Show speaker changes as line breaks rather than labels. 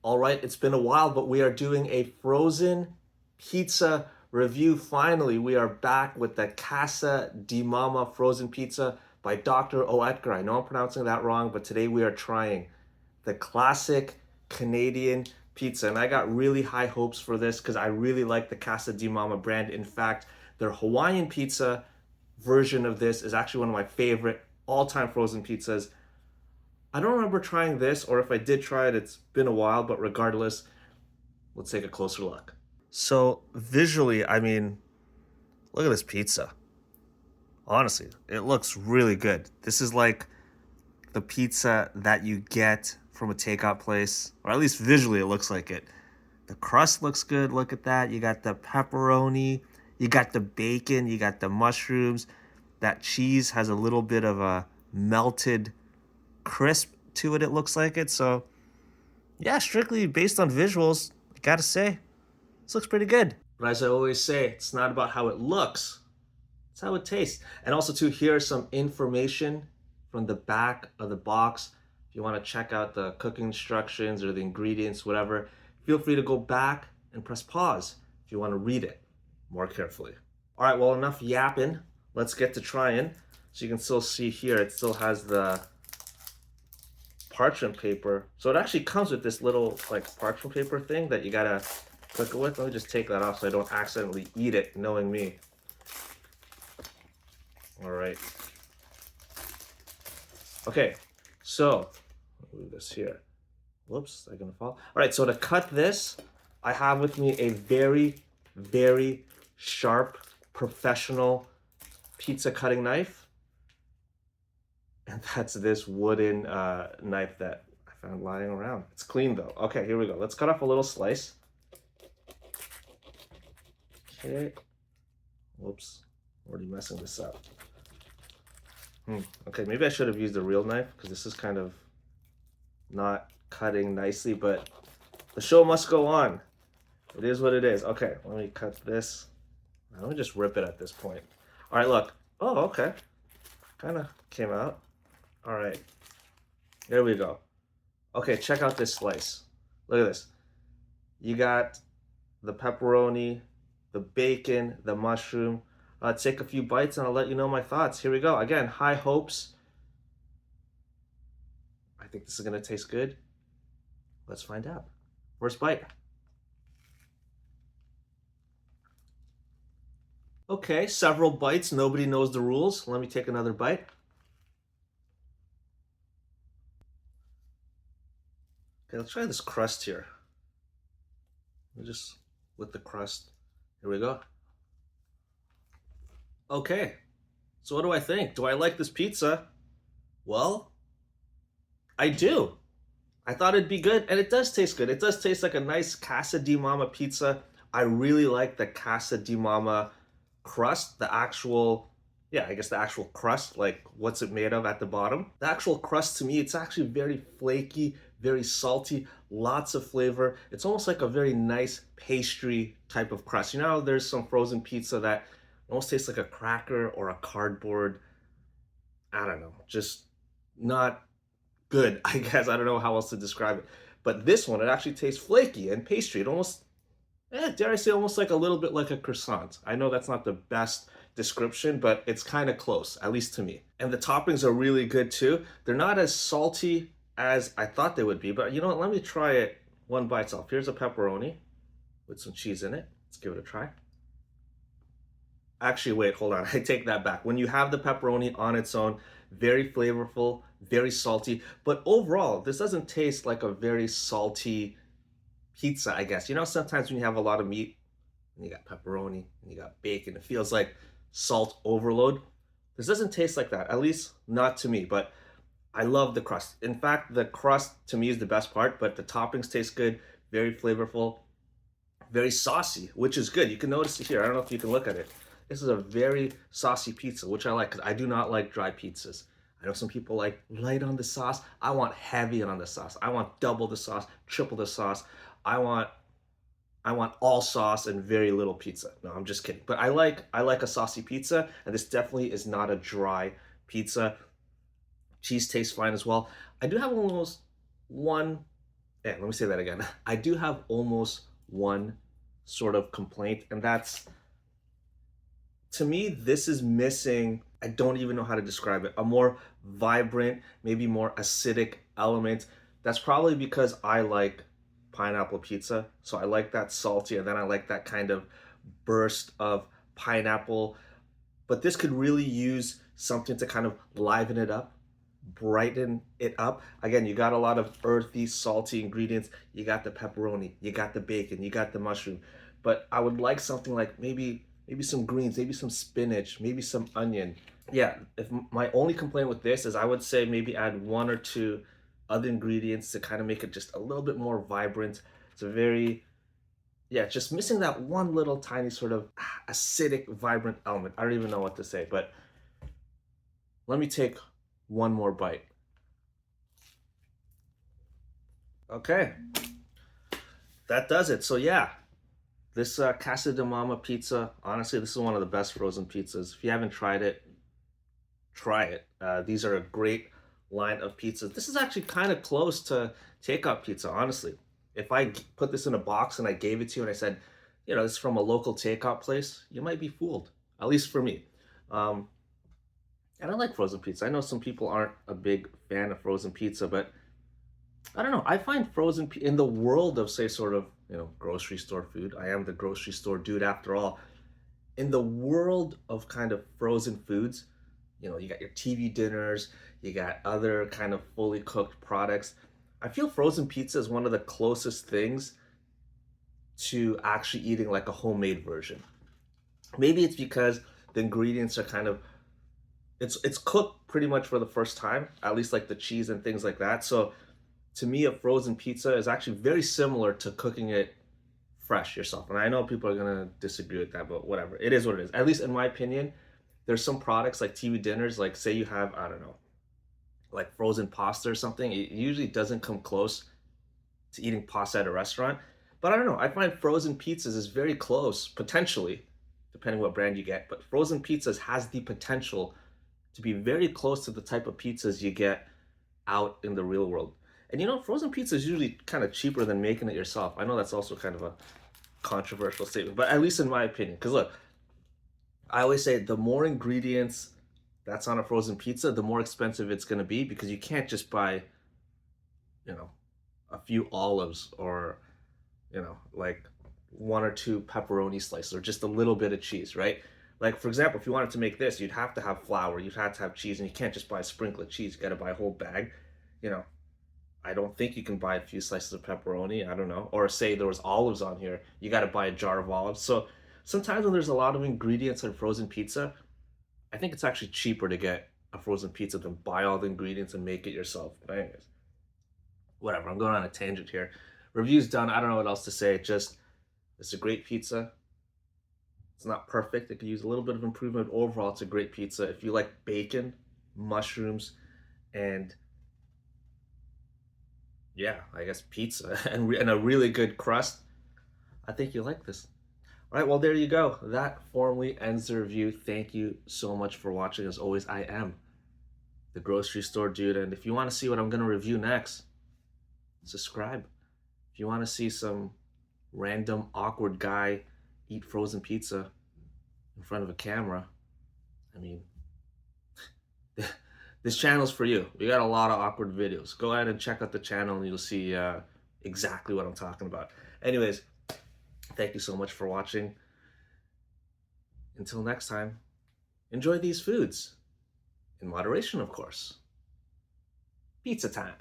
All right, it's been a while, but we are doing a frozen pizza review. Finally, we are back with the Casa di Mama frozen pizza by Dr. Oetker. I know I'm pronouncing that wrong, but today we are trying the classic Canadian pizza. And I got really high hopes for this because I really like the Casa di Mama brand. In fact, their Hawaiian pizza version of this is actually one of my favorite all-time frozen pizzas. I don't remember trying this, or if I did try it, it's been a while, but regardless, let's take a closer look. So, visually, I mean, look at this pizza. Honestly, it looks really good. This is like the pizza that you get from a takeout place, or at least visually, it looks like it. The crust looks good. Look at that. You got the pepperoni, you got the bacon, you got the mushrooms. That cheese has a little bit of a melted crisp to it, it looks like it. So, yeah, strictly based on visuals, I gotta say, this looks pretty good. But as I always say, it's not about how it looks, it's how it tastes. And also, too, here's some information from the back of the box. If you want to check out the cooking instructions or the ingredients, whatever, feel free to go back and press pause if you want to read it more carefully. All right, well, enough yapping. Let's get to trying. So you can still see here, it still has the parchment paper. So it actually comes with this little like parchment paper thing that you gotta cook it with. Let me just take that off so I don't accidentally eat it, knowing me. All right. Okay, so move this here. Whoops, I'm gonna fall. All right, so to cut this, I have with me a very sharp, professional pizza cutting knife. And that's this wooden knife that I found lying around. It's clean though. Okay, here we go. Let's cut off a little slice. Okay. Whoops. Already messing this up. Okay, maybe I should have used a real knife because this is kind of not cutting nicely, but the show must go on. It is what it is. Okay, let me cut this. Let me just rip it at this point. All right, look. Oh, okay. Kind of came out. All right. There we go. Okay, check out this slice. Look at this. You got the pepperoni, the bacon, the mushroom. Take a few bites and I'll let you know my thoughts. Here we go. Again, high hopes. I think this is going to taste good. Let's find out. First bite. Okay, several bites. Nobody knows the rules. Let me take another bite. Okay, let's try this crust here. Just with the crust. Here we go. Okay, so what do I think? Do I like this pizza? Well, I do. I thought it'd be good, and it does taste good. It does taste like a nice Casa di Mama pizza. I really like the Casa di Mama crust, the actual, yeah, I guess the actual crust, like what's it made of at the bottom. The actual crust to me, it's actually very flaky, very salty, lots of flavor. It's almost like a very nice pastry type of crust. You know, there's some frozen pizza that almost tastes like a cracker or a cardboard. I don't know, just not good, I guess. I don't know how else to describe it. But this one, it actually tastes flaky and pastry. It almost, dare I say, almost like a little bit like a croissant. I know that's not the best description, but it's kind of close, at least to me. And the toppings are really good too. They're not as salty as I thought they would be, but you know what? Let me try it one by itself. Here's a pepperoni with some cheese in it. Let's give it a try. Actually, wait, hold on. I take that back. When you have the pepperoni on its own, very flavorful, very salty. But overall, this doesn't taste like a very salty pizza, I guess. You know, sometimes when you have a lot of meat and you got pepperoni and you got bacon, it feels like salt overload. This doesn't taste like that, at least not to me. But I love the crust. In fact, the crust to me is the best part, but the toppings taste good, very flavorful, very saucy, which is good. You can notice it here. I don't know if you can look at it. This is a very saucy pizza, which I like because I do not like dry pizzas. I know some people like light on the sauce. I want heavy on the sauce. I want double the sauce, triple the sauce. I want I want all sauce and very little pizza. No, I'm just kidding. But I like a saucy pizza, and this definitely is not a dry pizza. Cheese tastes fine as well. I do have almost one Yeah, let me say that again. I do have almost one sort of complaint, and that's, to me, this is missing. I don't even know how to describe it. A more vibrant, maybe more acidic element. That's probably because I like pineapple pizza. So I like that salty, and then I like that kind of burst of pineapple. But this could really use something to kind of liven it up, brighten it up. Again, you got a lot of earthy, salty ingredients. You got the pepperoni, you got the bacon, you got the mushroom. But I would like something like maybe some greens, maybe some spinach, maybe some onion. Yeah, if my only complaint with this is I would say maybe add one or two other ingredients to kind of make it just a little bit more vibrant. It's a very, yeah, just missing that one little tiny sort of acidic, vibrant element. I don't even know what to say, but let me take one more bite. Okay, that does it. So yeah, this Casa de Mama pizza, honestly, this is one of the best frozen pizzas. If you haven't tried it, try it. These are a great line of pizzas. This is actually kind of close to takeout pizza, honestly. If I put this in a box and I gave it to you and I said, you know, this is from a local takeout place, you might be fooled, at least for me. Um, and I like frozen pizza. I know some people aren't a big fan of frozen pizza, but I don't know. I find in the world of, say, sort of, you know, grocery store food. I am the grocery store dude after all. In the world of kind of frozen foods, you know, you got your TV dinners, you got other kind of fully cooked products. I feel frozen pizza is one of the closest things to actually eating like a homemade version. Maybe it's because the ingredients are kind of, it's cooked pretty much for the first time, at least like the cheese and things like that. So to me, a frozen pizza is actually very similar to cooking it fresh yourself. And I know people are gonna disagree with that, but whatever. It is what it is. At least in my opinion, there's some products like TV dinners, like say you have, I don't know, like frozen pasta or something. It usually doesn't come close to eating pasta at a restaurant. But I don't know. I find frozen pizzas is very close, potentially, depending what brand you get. But frozen pizzas has the potential to be very close to the type of pizzas you get out in the real world. And you know, frozen pizza is usually kind of cheaper than making it yourself. I know that's also kind of a controversial statement, but at least in my opinion, because look, I always say the more ingredients that's on a frozen pizza, the more expensive it's going to be because you can't just buy, you know, a few olives or, you know, like one or two pepperoni slices or just a little bit of cheese, right? Like, for example, if you wanted to make this, you'd have to have flour, you'd have to have cheese, and you can't just buy a sprinkle of cheese. You got to buy a whole bag. You know, I don't think you can buy a few slices of pepperoni. I don't know. Or say there was olives on here, you got to buy a jar of olives. So sometimes when there's a lot of ingredients in frozen pizza, I think it's actually cheaper to get a frozen pizza than buy all the ingredients and make it yourself. But anyways, whatever. I'm going on a tangent here. Review's done. I don't know what else to say. Just it's a great pizza. It's not perfect. It could use a little bit of improvement. Overall, it's a great pizza. If you like bacon, mushrooms, and yeah, I guess pizza and a really good crust, I think you like this. All right, well, there you go. That formally ends the review. Thank you so much for watching. As always, I am the grocery store dude. And if you want to see what I'm going to review next, subscribe. If you want to see some random awkward guy eat frozen pizza in front of a camera, I mean, this channel's for you. We got a lot of awkward videos. Go ahead and check out the channel and you'll see exactly what I'm talking about. Anyways, thank you so much for watching. Until next time, enjoy these foods. In moderation, of course. Pizza time.